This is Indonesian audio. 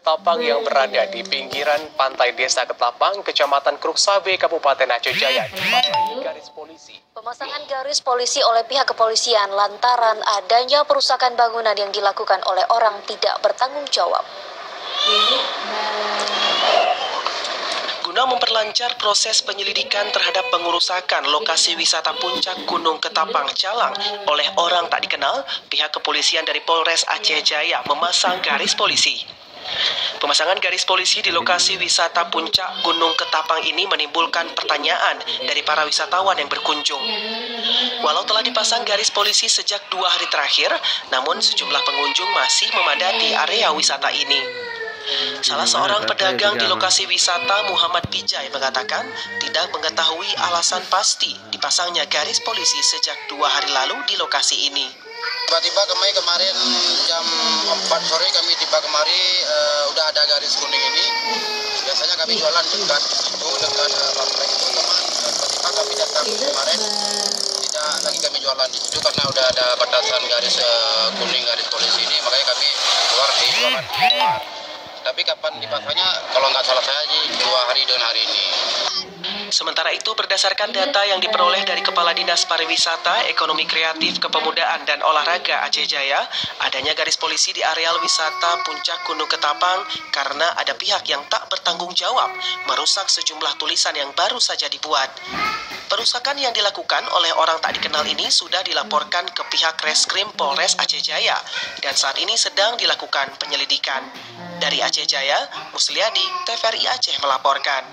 Ketapang yang berada di pinggiran pantai Desa Ketapang, Kecamatan Kruksabe, Kabupaten Aceh Jaya, dipasangi garis polisi. Pemasangan garis polisi oleh pihak kepolisian lantaran adanya perusakan bangunan yang dilakukan oleh orang tidak bertanggung jawab. Guna memperlancar proses penyelidikan terhadap pengerusakan lokasi wisata puncak Gunung Ketapang Calang oleh orang tak dikenal, pihak kepolisian dari Polres Aceh Jaya memasang garis polisi. Pemasangan garis polisi di lokasi wisata puncak Gunung Ketapang ini menimbulkan pertanyaan dari para wisatawan yang berkunjung. Walau telah dipasang garis polisi sejak 2 hari terakhir, namun sejumlah pengunjung masih memadati area wisata ini. Salah seorang pedagang di lokasi wisata, Muhammad Pijay, mengatakan tidak mengetahui alasan pasti dipasangnya garis polisi sejak 2 hari lalu di lokasi ini. Tiba-tiba kemarin jam 4 sore kami tiba kemari, udah ada garis kuning ini. Biasanya kami jualan dekat Lampung itu, teman. Tiba-tiba kami datang kemarin, tidak lagi kami jualan di situ karena udah ada batasan garis kuning, garis polisi ini, makanya kami keluar di jualan di luar. Tapi kapan dipasangnya, kalau nggak salah saya 2 hari dengan hari ini. Sementara itu, berdasarkan data yang diperoleh dari Kepala Dinas Pariwisata, Ekonomi Kreatif, Kepemudaan, dan Olahraga Aceh Jaya, adanya garis polisi di areal wisata Puncak Gunung Ketapang karena ada pihak yang tak bertanggung jawab merusak sejumlah tulisan yang baru saja dibuat. Perusakan yang dilakukan oleh orang tak dikenal ini sudah dilaporkan ke pihak Reskrim Polres Aceh Jaya dan saat ini sedang dilakukan penyelidikan. Dari Aceh Jaya, Musliadi, TVRI Aceh melaporkan.